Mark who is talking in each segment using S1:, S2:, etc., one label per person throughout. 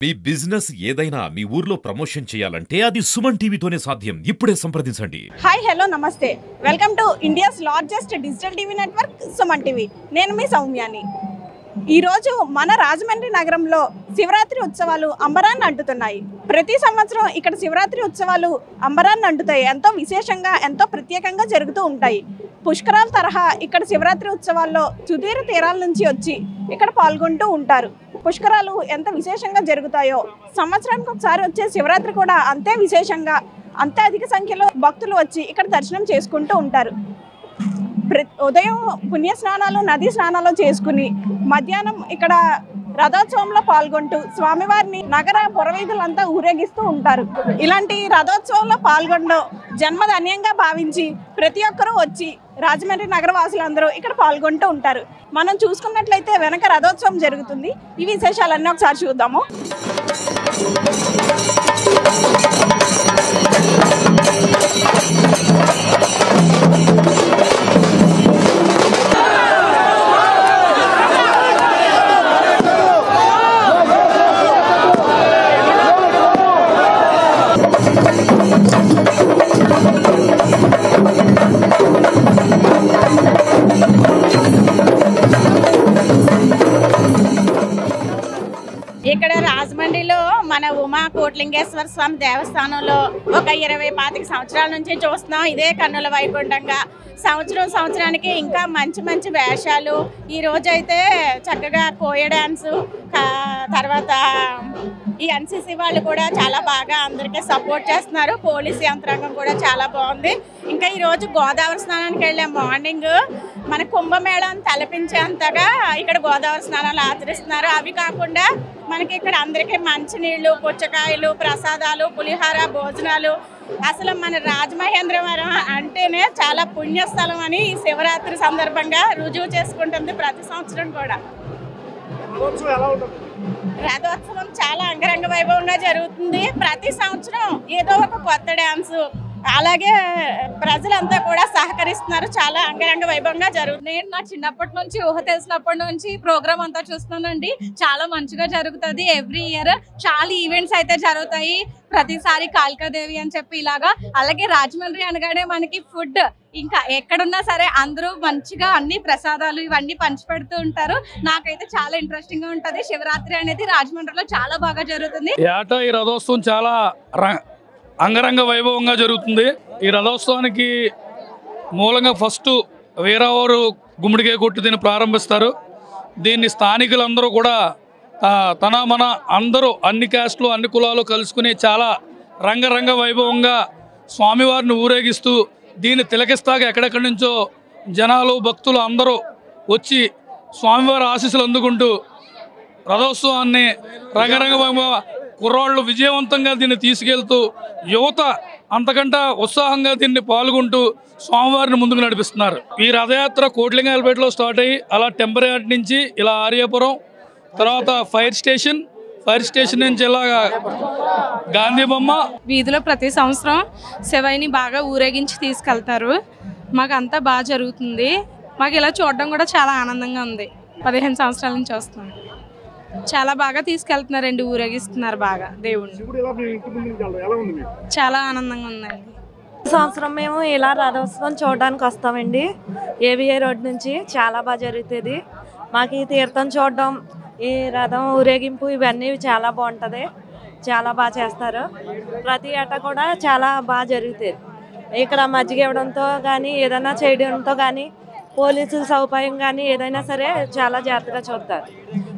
S1: మీ business ఏదైనా మీ ఊర్లో promotion చేయాలంటే అది సుమన్ టీవీతోనే సాధ్యం. ఇప్పుడే సంప్రదించండి.
S2: హాయ్ హలో నమస్తే. Welcome to India's largest digital TV network Suman TV. నేను మీ సౌమ్యాని. ఈరోజు మన రాజమండ్రి నగరంలో శివరాత్రి ఉత్సవాలు అంబరాన్ని అంటుతున్నాయి. ప్రతి సంవత్సరం ఇక్కడ శివరాత్రి ఉత్సవాలు అంబరాన్ని అంటుతాయి. ఎంతో విశేషంగా ఎంతో ప్రత్యేకంగా జరుగుతూ ఉంటాయి. పుష్కరాల తరహా ఇక్కడ శివరాత్రి ఉత్సవాల్లో సుదీర తీరాల నుంచి వచ్చి ఇక్కడ పాల్గొంటూ ఉంటారు. పుష్కరాలు ఎంత విశేషంగా జరుగుతాయో సంవత్సరానికి ఒకసారి వచ్చే శివరాత్రి కూడా అంతే విశేషంగా అంతే అధిక సంఖ్యలో భక్తులు వచ్చి ఇక్కడ దర్శనం చేసుకుంటూ ఉంటారు. ఉదయం పుణ్యస్నానాలు నదీ స్నానాలు చేసుకుని మధ్యాహ్నం ఇక్కడ రథోత్సవంలో పాల్గొంటూ స్వామివారిని నగర పురవీధులంతా ఊరేగిస్తూ ఉంటారు. ఇలాంటి రథోత్సవంలో పాల్గొనడం జన్మధన్యంగా భావించి ప్రతి ఒక్కరూ వచ్చి రాజమండ్రి నగర వాసులందరూ ఇక్కడ పాల్గొంటూ ఉంటారు. మనం చూసుకున్నట్లయితే వెనక రథోత్సవం జరుగుతుంది. ఈ విశేషాలన్నీ ఒకసారి చూద్దాము. ఇక్కడ రాజమండ్రిలో మన ఉమా కోట్లింగేశ్వర స్వామి దేవస్థానంలో ఒక 20-25 సంవత్సరాల నుంచి చూస్తున్నాం. ఇదే కన్నుల వైకుంఠంగా సంవత్సరానికి ఇంకా మంచి మంచి వేషాలు. ఈ రోజైతే చక్కగా కోయ డ్యాన్సు, తర్వాత ఈ ఎన్సీసీ వాళ్ళు కూడా చాలా బాగా అందరికీ సపోర్ట్ చేస్తున్నారు. పోలీసు యంత్రాంగం కూడా చాలా బాగుంది. ఇంకా ఈరోజు గోదావరి స్నానానికి వెళ్ళే మార్నింగ్ మన కుంభమేళాన్ని తలపించేంతగా ఇక్కడ గోదావరి స్నానాలు ఆచరిస్తున్నారు. అవి కాకుండా మనకి ఇక్కడ అందరికీ మంచినీళ్ళు, పుచ్చకాయలు, ప్రసాదాలు, పులిహార, భోజనాలు. అసలు మన రాజమహేంద్రవరం అంటేనే చాలా పుణ్యస్థలం అని ఈ శివరాత్రి సందర్భంగా రుజువు చేసుకుంటుంది ప్రతి సంవత్సరం కూడా. రథోత్సవం చాలా అంగరంగ వైభవంగా జరుగుతుంది. ప్రతి సంవత్సరం ఏదో ఒక కొత్త డ్యాన్సు, అలాగే ప్రజలంతా కూడా సహకరిస్తున్నారు. చాలా అంగరంగ వైభవంగా జరుగుతుంది.
S3: నేను నా చిన్నప్పటి నుంచి ఊహ తెలిసినప్పటి నుంచి ప్రోగ్రామ్ అంతా చూస్తున్నానండి. చాలా మంచిగా జరుగుతుంది. ఎవ్రీ ఇయర్ చాలా ఈవెంట్స్ అయితే జరుగుతాయి. ప్రతిసారి కాళికాదేవి అని చెప్పి ఇలాగా. అలాగే రాజమండ్రి అనగానే మనకి ఫుడ్ ఇంకా ఎక్కడున్నా సరే అందరూ మంచిగా అన్ని ప్రసాదాలు ఇవన్నీ పంచిపెడుతూ ఉంటారు. నాకైతే చాలా ఇంట్రెస్టింగ్ గా ఉంటది. శివరాత్రి అనేది రాజమండ్రిలో చాలా బాగా జరుగుతుంది.
S4: ఏటా ఈ రథోత్సవం చాలా అంగరంగ వైభవంగా జరుగుతుంది. ఈ రథోత్సవానికి మూలంగా ఫస్ట్ వీరావారు గుమ్మడికాయ కొట్టి దీన్ని ప్రారంభిస్తారు. దీన్ని స్థానికులందరూ కూడా తన మన అందరూ అన్ని క్యాస్ట్లు అన్ని కులాలు కలుసుకుని చాలా రంగరంగ వైభవంగా స్వామివారిని ఊరేగిస్తూ దీన్ని తిలకిస్తాగా ఎక్కడెక్కడి నుంచో జనాలు భక్తులు అందరూ వచ్చి స్వామివారి ఆశీస్సులు అందుకుంటూ రథోత్సవాన్ని రంగరంగ వైభవ కుర్రాళ్ళు విజయవంతంగా దీన్ని తీసుకెళ్తూ యువత అంతకంటే ఉత్సాహంగా దీన్ని పాల్గొంటూ స్వామివారిని ముందుకు నడిపిస్తున్నారు. ఈ రథయాత్ర కోట్లింగాలపేటలో స్టార్ట్ అయ్యి అలా టెంపరేట్ నుంచి ఇలా ఆర్యాపురం, తర్వాత ఫైర్ స్టేషన్ నుంచి ఇలా గాంధీ బొమ్మ
S3: వీధిలో ప్రతి సంవత్సరం శివయ్యని బాగా ఊరేగించి తీసుకెళ్తారు. మాకు అంతా బాగా జరుగుతుంది. మాకు ఇలా చూడడం కూడా చాలా ఆనందంగా ఉంది. 15 సంవత్సరాల నుంచి వస్తున్నాం. చాలా బాగా తీసుకెళ్తున్నారండి, ఊరేగిస్తున్నారు బాగా దేవుడిని. చాలా ఆనందంగా ఉందండి.
S5: సంవత్సరం మేము ఇలా రథోత్సవం చూడడానికి వస్తామండి. ఏవిఏ రోడ్ నుంచి చాలా బాగా జరుగుతుంది. మాకు ఈ తీర్థం చూడడం, ఈ రథం ఊరేగింపు ఇవన్నీ చాలా బాగుంటుంది. చాలా బాగా చేస్తారు. ప్రతి ఏటా కూడా చాలా బాగా జరుగుతుంది. ఇక్కడ మజ్జిగ ఇవ్వడంతో కానీ ఏదైనా చేయడంతో కానీ పోలీసుల సౌకర్యం కానీ ఏదైనా సరే చాలా జాగ్రత్తగా చూస్తారు.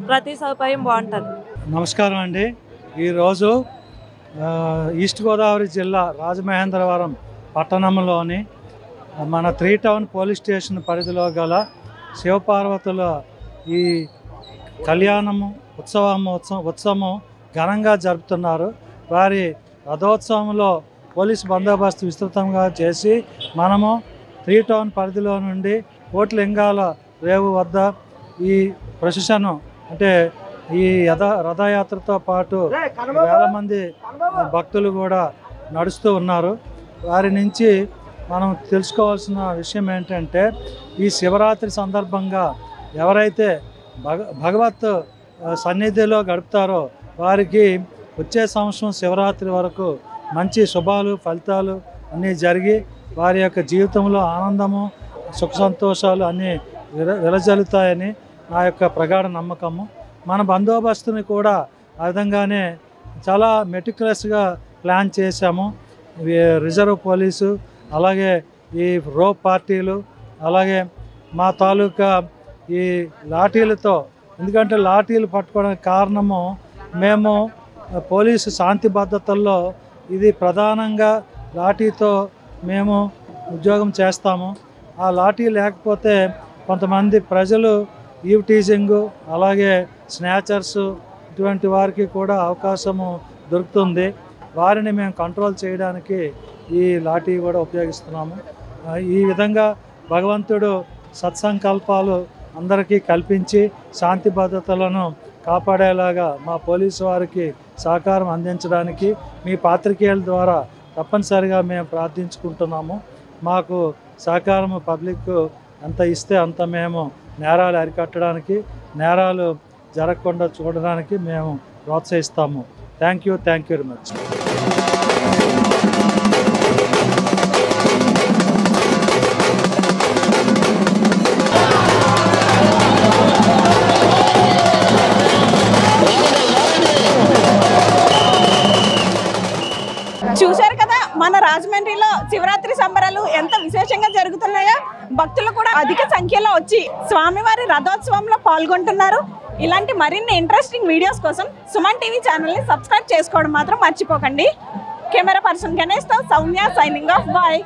S5: ప్రతి సౌకర్యం బాగుంటుంది.
S6: నమస్కారం అండి. ఈరోజు ఈస్ట్ గోదావరి జిల్లా రాజమహేంద్రవరం పట్టణంలోని మన 3 టౌన్ పోలీస్ స్టేషన్ పరిధిలో గల శివపార్వతుల ఈ కళ్యాణము ఉత్సవం ఘనంగా జరుపుతున్నారు. వారి రథోత్సవంలో పోలీసు బందోబస్తు విస్తృతంగా చేసి మనము 3 టౌన్ పరిధిలో నుండి కోట్లింగాల రేవు వద్ద ఈ ప్రొసెషన్ అంటే ఈ రథయాత్రతో పాటు వేల మంది భక్తులు కూడా నడుస్తూ ఉన్నారు. వారి నుంచి మనం తెలుసుకోవాల్సిన విషయం ఏంటంటే ఈ శివరాత్రి సందర్భంగా ఎవరైతే భగవత్ సన్నిధిలో గడుపుతారో వారికి వచ్చే సంవత్సరం శివరాత్రి వరకు మంచి శుభాలు ఫలితాలు అన్నీ జరిగి వారి యొక్క జీవితంలో ఆనందము సుఖ సంతోషాలు అన్నీ విరజల్లుతాయని నా యొక్క ప్రగాఢ నమ్మకము. మన బందోబస్తుని కూడా ఆ విధంగానే చాలా మెటిక్యులస్గా ప్లాన్ చేశాము. రిజర్వ్ పోలీసు, అలాగే ఈ రోప్ పార్టీలు, అలాగే మా తాలూకా ఈ లాఠీలతో, ఎందుకంటే లాఠీలు పట్టుకోవడానికి కారణము మేము పోలీసు శాంతి భద్రతల్లో ఇది ప్రధానంగా లాఠీతో మేము ఉద్యోగం చేస్తాము. ఆ లాఠీ లేకపోతే కొంతమంది ప్రజలు ఈవ్ టీజింగు, అలాగే స్నాచర్సు ఇటువంటి వారికి కూడా అవకాశము దొరుకుతుంది. వారిని మేము కంట్రోల్ చేయడానికి ఈ లాఠీ కూడా ఉపయోగిస్తున్నాము. ఈ విధంగా భగవంతుడు సత్సంకల్పాలు అందరికీ కల్పించి శాంతి భద్రతలను కాపాడేలాగా మా పోలీసు వారికి సహకారం అందించడానికి మీ పాత్రికేయుల ద్వారా తప్పనిసరిగా మేము ప్రార్థించుకుంటున్నాము. మాకు సహకారము పబ్లిక్ ఎంత ఇస్తే అంత మేము నేరాలు అరికట్టడానికి, నేరాలు జరగకుండా చూడడానికి మేము ప్రోత్సహిస్తాము. Thank you very much.
S2: చూశారు కదా మన రాజమండ్రిలో శివరాత్రి సంబరాలు ఎంత విశేషంగా జరుగుతున్నాయో. భక్తులు కూడా అధిక సంఖ్యలో వచ్చి స్వామివారి రథోత్సవంలో పాల్గొంటున్నారు. ఇలాంటి మరిన్ని ఇంట్రెస్టింగ్ వీడియోస్ కోసం సుమన్ టీవీ ఛానల్ని సబ్స్క్రైబ్ చేసుకోవడం మాత్రం మర్చిపోకండి. కెమెరా పర్సన్ గణేష్తో సౌమ్య సైనింగ్ ఆఫ్. బాయ్.